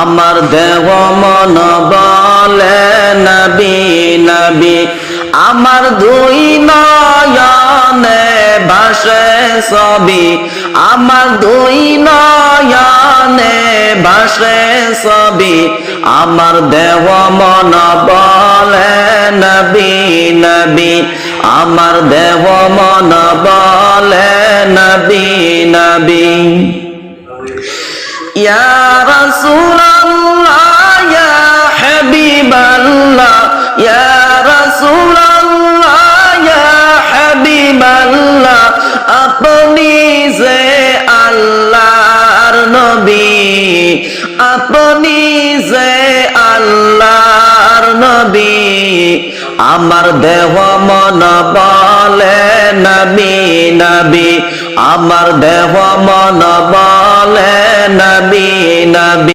আমার দেহ মন বলে নবী নবী আমার দুই নয়নে ভাসে ছবি আমার দুই নয়নে ভাসে ছবি আমার দেহ মন বলে নবী নবী আমার দেহ মন বলে নবী নবী ইয়া রাসূলুল্লাহ ইয়া হাবিবাল্লাহ ইয়া রাসূলুল্লাহ ইয়া হাবিবাল্লাহ আপনি যে আল্লাহর নবী আপনি যে আল্লাহর নবী আমার দেহ মন বলে নবী নবী আমার দেহ মন বলে নবী নবী